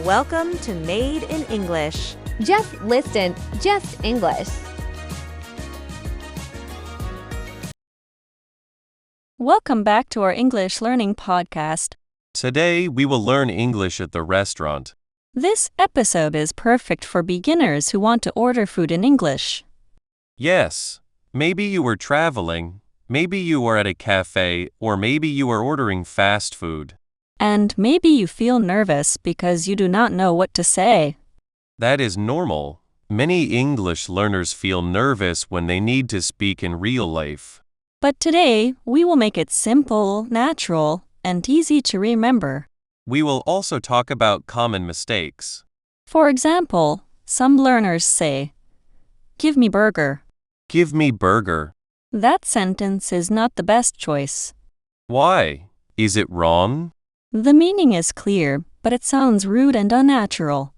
Welcome to Made in English. Just listen, just English. Welcome back to our English learning podcast. Today, we will learn English at the restaurant. This episode is perfect for beginners who want to order food in English. Yes, maybe you were traveling, maybe you are at a cafe, or maybe you are ordering fast food. And maybe you feel nervous because you do not know what to say. That is normal. Many English learners feel nervous when they need to speak in real life. But today, we will make it simple, natural, and easy to remember. We will also talk about common mistakes. For example, some learners say, "Give me burger." Give me burger. That sentence is not the best choice. Why? Is it wrong? The meaning is clear, but it sounds rude and unnatural.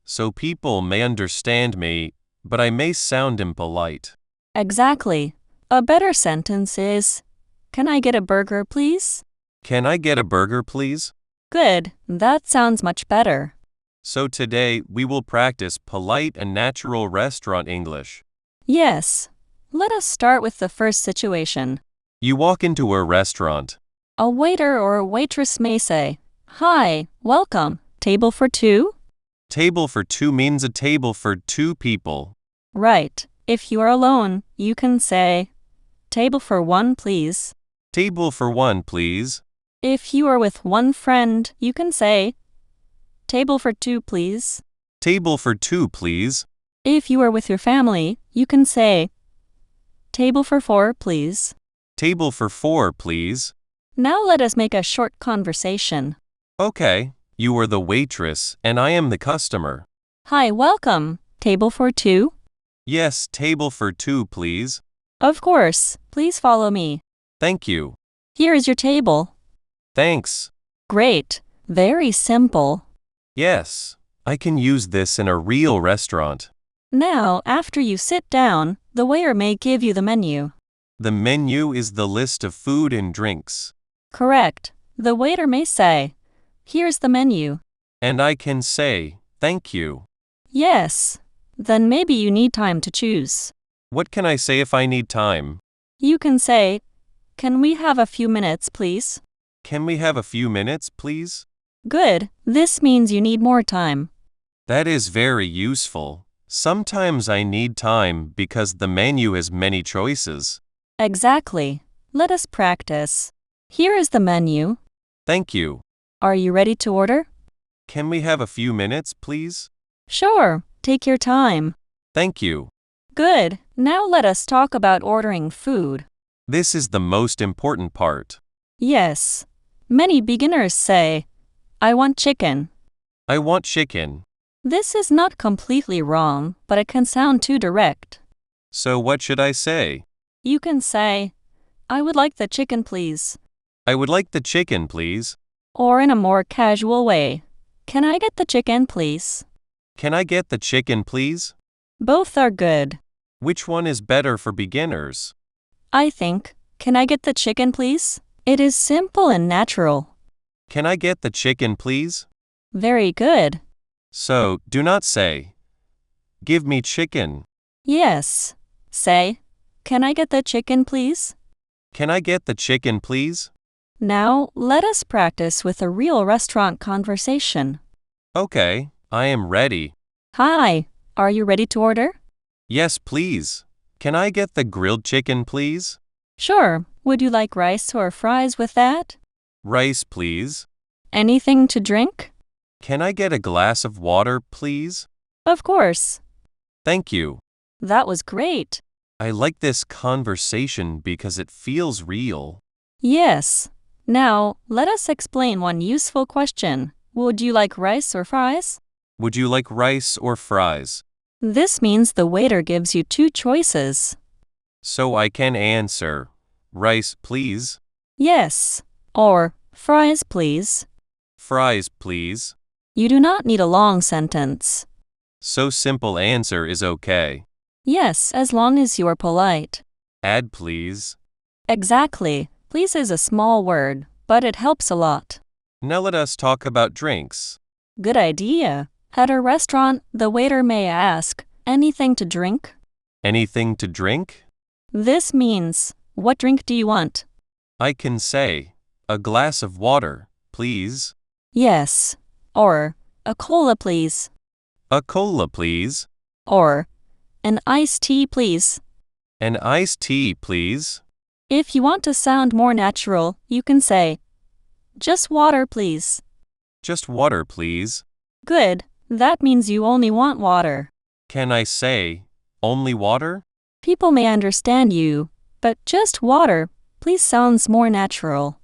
So people may understand me, but I may sound impolite. Exactly. A better sentence is, "Can I get a burger, please?" Can I get a burger, please? Good. That sounds much better. So today, we will practice polite and natural restaurant English. Yes. Let us start with the first situation. You walk into a restaurant. A waiter or a waitress may say, "Hi, welcome. Table for two?" Table for two means a table for two people. Right. If you are alone, you can say, "Table for one, please." Table for one, please. If you are with one friend, you can say, "Table for two, please." Table for two, please. If you are with your family, you can say, "Table for four, please." Table for four, please. Now let us make a short conversation. Okay, you are the waitress and I am the customer. Hi, welcome. Table for two? Yes, table for two, please. Of course. Please follow me. Thank you. Here is your table. Thanks. Great. Very simple. Yes, I can use this in a real restaurant. Now, after you sit down, the waiter may give you the menu. The menu is the list of food and drinks. Correct. The waiter may say, "Here's the menu." And I can say, thank you. Yes. Then maybe you need time to choose. What can I say if I need time? You can say, "Can we have a few minutes, please?" Can we have a few minutes, please? Good. This means you need more time. That is very useful. Sometimes I need time because the menu has many choices. Exactly. Let us practice. Here is the menu. Thank you. Are you ready to order? Can we have a few minutes, please? Sure. Take your time. Thank you. Good. Now let us talk about ordering food. This is the most important part. Yes. Many beginners say, "I want chicken." I want chicken. This is not completely wrong, but it can sound too direct. So what should I say? You can say, "I would like the chicken, please." I would like the chicken, please. Or in a more casual way, "Can I get the chicken, please?" Can I get the chicken, please? Both are good. Which one is better for beginners? I think, "Can I get the chicken, please?" It is simple and natural. Can I get the chicken, please? Very good. So, do not say, "Give me chicken." Yes. Say, "Can I get the chicken, please?" Can I get the chicken, please? Now, let us practice with a real restaurant conversation. Okay, I am ready. Hi, are you ready to order? Yes, please. Can I get the grilled chicken, please? Sure. Would you like rice or fries with that? Rice, please. Anything to drink? Can I get a glass of water, please? Of course. Thank you. That was great. I like this conversation because it feels real. Yes. Now, let us explain one useful question. Would you like rice or fries? Would you like rice or fries? This means the waiter gives you two choices. So I can answer, rice, please. Yes. Or, fries, please. Fries, please. You do not need a long sentence. So simple answer is okay. Yes, as long as you are polite. Add, please. Exactly. Please is a small word, but it helps a lot. Now let us talk about drinks. Good idea. At a restaurant, the waiter may ask, anything to drink? Anything to drink? This means, what drink do you want? I can say, a glass of water, please. Yes. Or, a cola please. A cola, please. Or, an iced tea please. An iced tea, please. If you want to sound more natural, you can say, just water please. Just water, please. Good. That means you only want water. Can I say, only water? People may understand you, but just water, please sounds more natural.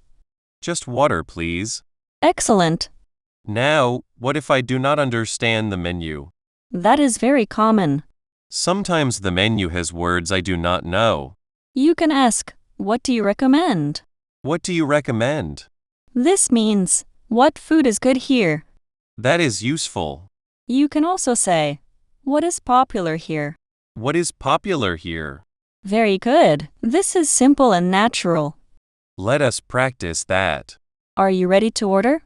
Just water, please. Excellent. Now, what if I do not understand the menu? That is very common. Sometimes the menu has words I do not know. You can ask, what do you recommend? What do you recommend? This means, what food is good here? That is useful. You can also say, what is popular here? What is popular here? Very good. This is simple and natural. Let us practice that. Are you ready to order?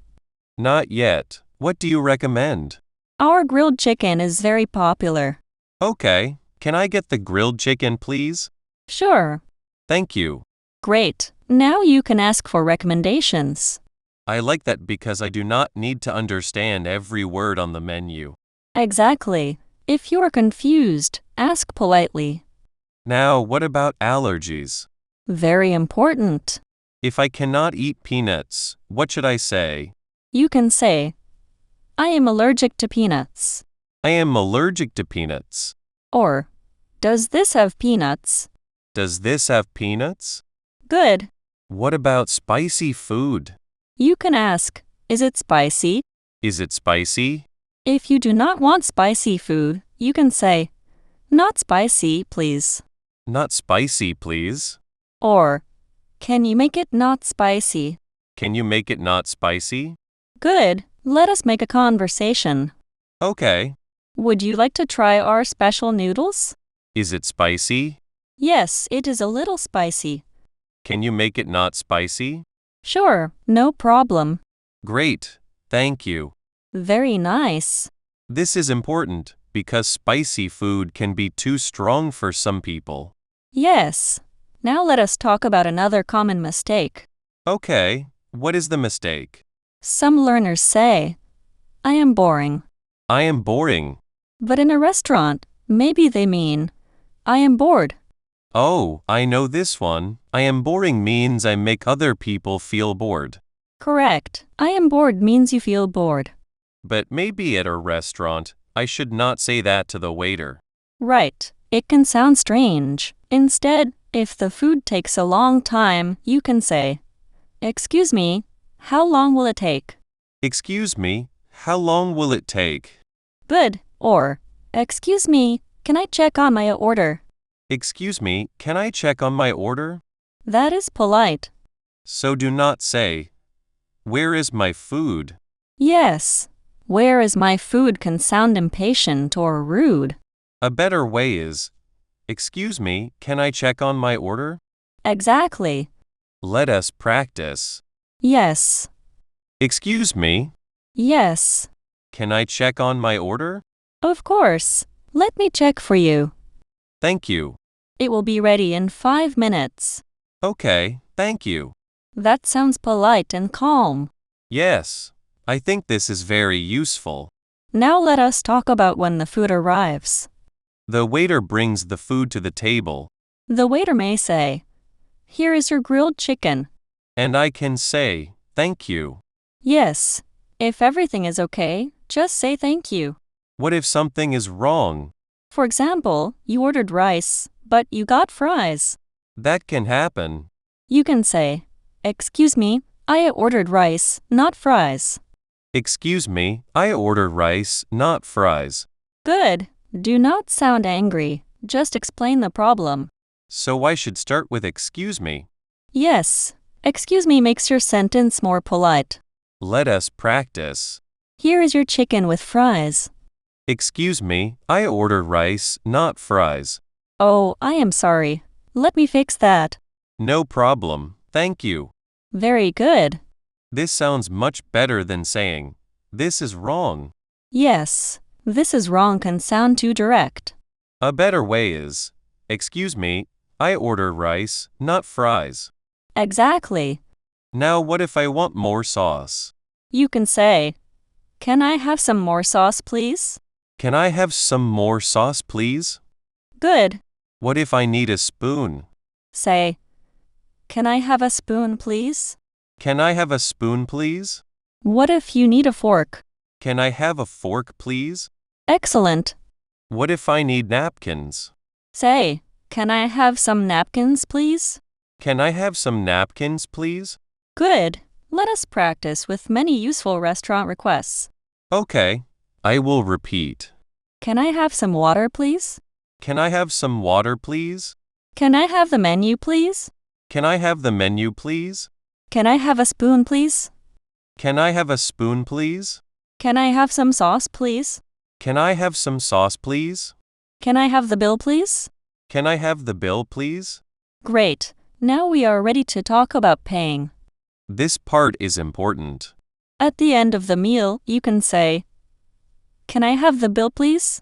Not yet. What do you recommend? Our grilled chicken is very popular. Okay. Can I get the grilled chicken, please? Sure. Thank you. Great. Now you can ask for recommendations. I like that because I do not need to understand every word on the menu. Exactly. If you are confused, ask politely. Now, what about allergies? Very important. If I cannot eat peanuts, what should I say? You can say, I am allergic to peanuts. I am allergic to peanuts. Or, does this have peanuts? Does this have peanuts? Good. What about spicy food? You can ask, is it spicy? Is it spicy? If you do not want spicy food, you can say, not spicy, please. Not spicy, please. Or, can you make it not spicy? Can you make it not spicy? Good. Let us make a conversation. Okay. Would you like to try our special noodles? Is it spicy? Yes, it is a little spicy. Can you make it not spicy? Sure, no problem. Great. Thank you. Very nice. This is important because spicy food can be too strong for some people. Yes. Now let us talk about another common mistake. Okay. What is the mistake? Some learners say, I am boring. I am boring. But in a restaurant, maybe they mean, I am bored. Oh, I know this one. I am boring means I make other people feel bored. Correct. I am bored means you feel bored. But maybe at a restaurant, I should not say that to the waiter. Right. It can sound strange. Instead, if the food takes a long time, you can say, excuse me, how long will it take? Excuse me, how long will it take? Good. Or, excuse me, can I check on my order? Excuse me, can I check on my order? That is polite. So do not say, where is my food? Yes. Where is my food can sound impatient or rude. A better way is, excuse me, can I check on my order? Exactly. Let us practice. Yes. Excuse me, Yes. can I check on my order? Of course. Let me check for you. Thank you. It will be ready in 5 minutes. Okay, thank you. That sounds polite and calm. Yes, I think this is very useful. Now let us talk about when the food arrives. The waiter brings the food to the table, The waiter may say, here is your grilled chicken. and I can say, thank you. Yes. If everything is okay, just say thank you. What if something is wrong? For example, you ordered rice, but you got fries. That can happen. You can say, excuse me, I ordered rice, not fries. Excuse me, I ordered rice, not fries. Good. Do not sound angry. Just explain the problem. So I should start with excuse me. Yes. Excuse me makes your sentence more polite. Let us practice. Here is your chicken with fries. Excuse me, I ordered rice, not fries. Oh, I am sorry. Let me fix that. No problem, thank you. Very good. This sounds much better than saying, This is wrong. Yes, this is wrong can sound too direct. A better way is, excuse me, I order rice, not fries. Exactly. Now what if I want more sauce? You can say, can I have some more sauce, please? Can I have some more sauce, please? Good. What if I need a spoon? Say, can I have a spoon, please? Can I have a spoon, please? What if you need a fork? Can I have a fork, please? Excellent. What if I need napkins? Say, can I have some napkins, please? Can I have some napkins, please? Good. Let us practice with many useful restaurant requests. Okay, I will repeat. Can I have some water, please? Can I have some water, please? Can I have the menu, please? Can I have the menu, please? Can I have a spoon, please? Can I have a spoon, please? Can I have some sauce, please? Can I have some sauce, please? Can I have the bill, please? Can I have the bill, please? Great. Now we are ready to talk about paying. This part is important. At the end of the meal, you can say, can I have the bill, please?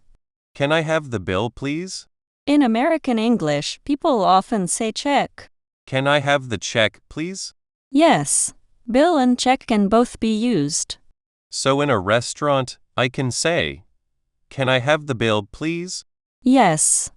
Can I have the bill, please? In American English, people often say check. Can I have the check, please? Yes, bill and check can both be used. So in a restaurant, I can say, can I have the bill, please? Yes,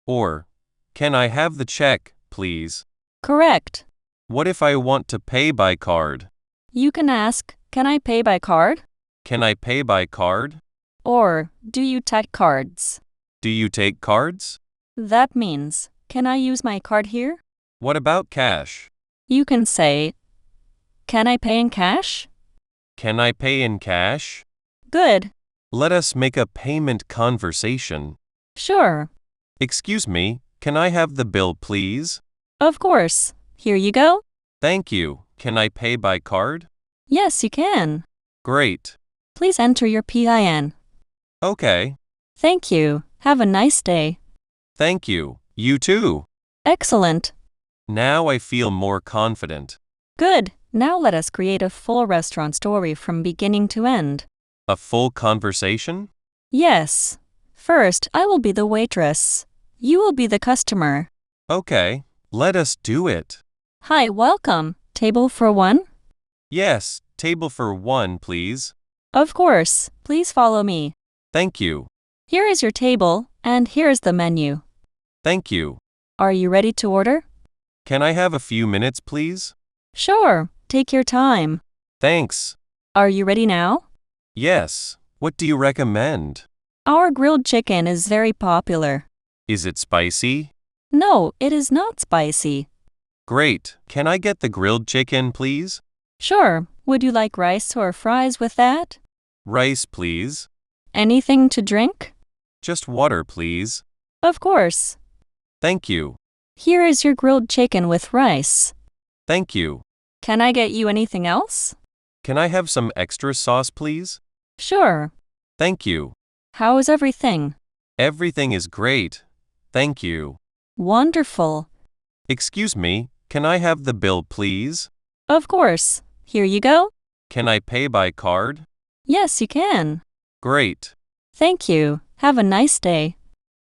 Or, can I have the check, please? correct. What if I want to pay by card? You can ask, can I pay by card? Can I pay by card? Or, do you take cards? Do you take cards? That means, can I use my card here? What about cash? You can say, can I pay in cash? Can I pay in cash? Good. Let us make a payment conversation. Sure. Excuse me, can I have the bill, please? Of course. Here you go. Thank you. Can I pay by card? Yes, you can. Great. Please enter your PIN. Okay. Thank you. Have a nice day. Thank you. You too. Excellent. Now I feel more confident. Good. Now let us create a full restaurant story from beginning to end. A full conversation? Yes. First, I will be the waitress. You will be the customer. Okay. Let us do it. Hi, welcome. Table for one? Yes, table for one, please. Of course. Please follow me. Thank you. Here is your table, and here is the menu. Thank you. Are you ready to order? Can I have a few minutes, please? Sure. Take your time. Thanks. Are you ready now? Yes. What do you recommend? Our grilled chicken is very popular. Is it spicy? No, it is not spicy. Great. Can I get the grilled chicken, please? Sure. Would you like rice or fries with that? Rice, please. Anything to drink? Just water, please. Of course. Thank you. Here is your grilled chicken with rice. Thank you. Can I get you anything else? Can I have some extra sauce, please? Sure. Thank you. How is everything? Everything is great. Thank you. Wonderful. Excuse me, can I have the bill, please? Of course. Here you go. Can I pay by card? Yes, you can. Great. Thank you. Have a nice day.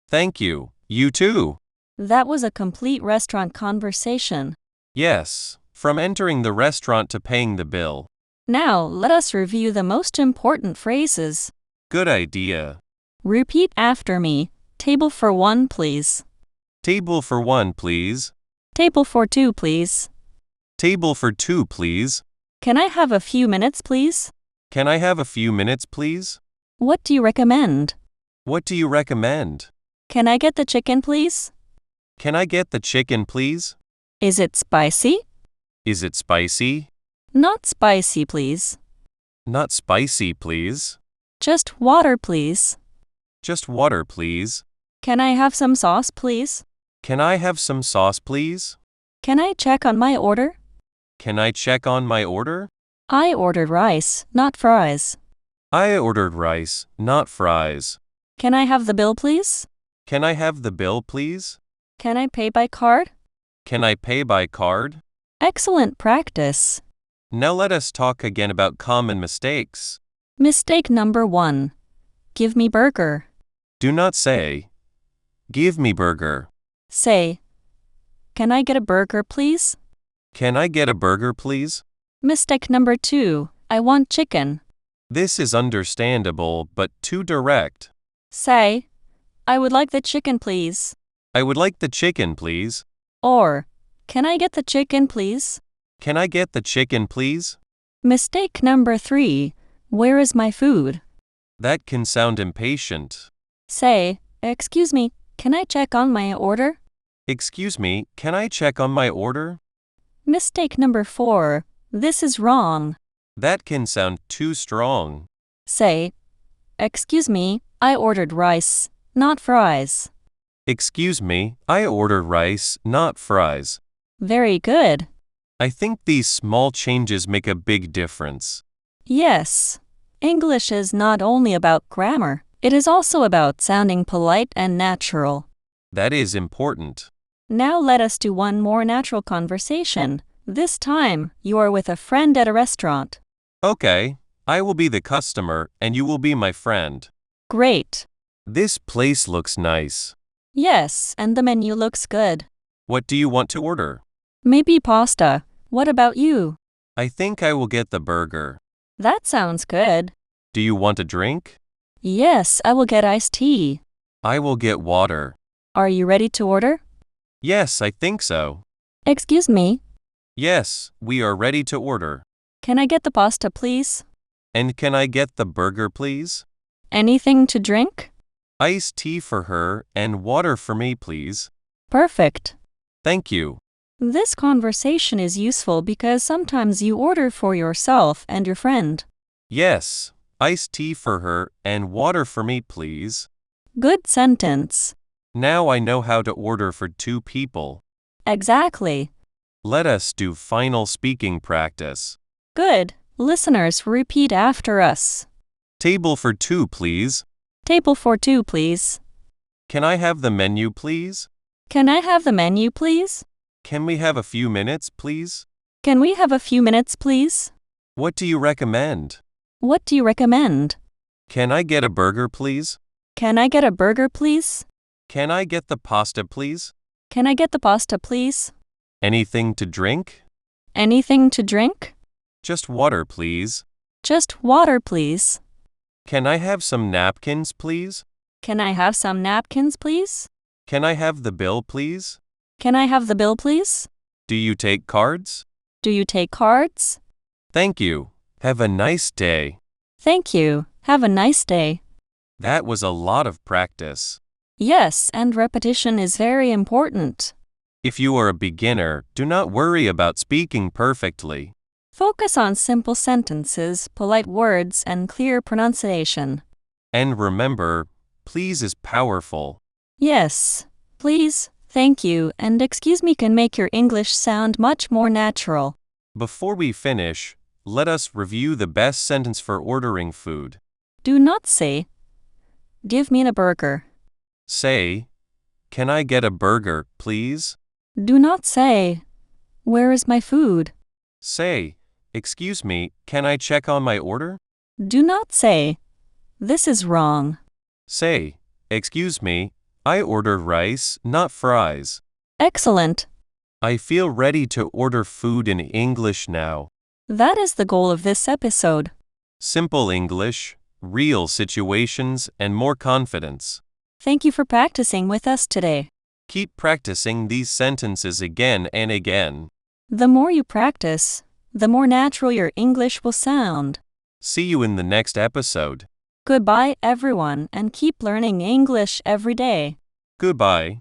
Thank you. You too. That was a complete restaurant conversation. Yes, from entering the restaurant to paying the bill. Now, let us review the most important phrases. Good idea. Repeat after me. Table for one, please. Table for one, please. Table for two, please. Table for two, please. Can I have a few minutes, please? Can I have a few minutes, please? What do you recommend? What do you recommend? Can I get the chicken, please? Can I get the chicken, please? Is it spicy? Is it spicy? Not spicy, please. Not spicy, please. Just water, please. Just water, please. Can I have some sauce, please? Can I have some sauce, please? Can I check on my order? Can I check on my order? I ordered rice, not fries. I ordered rice, not fries. Can I have the bill, please? Can I have the bill, please? Can I pay by card? Can I pay by card? Excellent practice. Now let us talk again about common mistakes. Mistake number 1. Give me burger. Do not say, give me burger. Say, can I get a burger, please? Can I get a burger, please? Mistake number 2. I want chicken. This is understandable but too direct. Say, I would like the chicken, please. I would like the chicken, please. Or, can I get the chicken, please? Can I get the chicken, please? Mistake number 3. Where is my food? That can sound impatient. Say, excuse me, can I check on my order? Excuse me, can I check on my order? Mistake number 4. This is wrong. That can sound too strong. Say, excuse me, I ordered rice, not fries. Excuse me, I ordered rice, not fries. Very good. I think these small changes make a big difference. Yes. English is not only about grammar, it is also about sounding polite and natural. That is important. Now let us do one more natural conversation. This time, you are with a friend at a restaurant. Okay, I will be the customer and you will be my friend. Great. This place looks nice. Yes, and the menu looks good. What do you want to order? Maybe pasta. What about you? I think I will get the burger. That sounds good. Do you want a drink? Yes, I will get iced tea. I will get water. Are you ready to order? Yes, I think so. Excuse me, Yes, we are ready to order. can I get the pasta, please? And can I get the burger, please? Anything to drink? Iced tea for her and water for me, please. Perfect. Thank you. This conversation is useful because sometimes you order for yourself and your friend. Yes, iced tea for her and water for me, please. Good sentence. Now I know how to order for 2 people. Exactly. Let us do final speaking practice. Good. Listeners, repeat after us. Table for 2, please. Table for 2, please. Can I have the menu, please? Can I have the menu, please? Can we have a few minutes, please? Can we have a few minutes, please? What do you recommend? What do you recommend? Can I get a burger, please? Can I get a burger, please? Can I get the pasta, please? Can I get the pasta, please? Anything to drink? Anything to drink? Just water, please. Just water, please. Can I have some napkins, please? Can I have some napkins, please? Can I have the bill, please? Can I have the bill, please? Do you take cards? Do you take cards? Thank you. Have a nice day. Thank you. Have a nice day. That was a lot of practice. Yes, and repetition is very important. If you are a beginner, do not worry about speaking perfectly. Focus on simple sentences, polite words, and clear pronunciation. And remember, please is powerful. Yes, please, thank you, and excuse me can make your English sound much more natural. Before we finish, let us review the best sentence for ordering food. Do not say, give me a burger. Say, can I get a burger, please? Do not say, where is my food? Say, excuse me, can I check on my order? Do not say, this is wrong. Say, excuse me, I ordered rice, not fries. Excellent. I feel ready to order food in English now. That is the goal of this episode. Simple English, real situations, and more confidence. Thank you for practicing with us today. Keep practicing these sentences again and again. The more you practice, the more natural your English will sound. See you in the next episode. Goodbye, everyone, and keep learning English every day. Goodbye.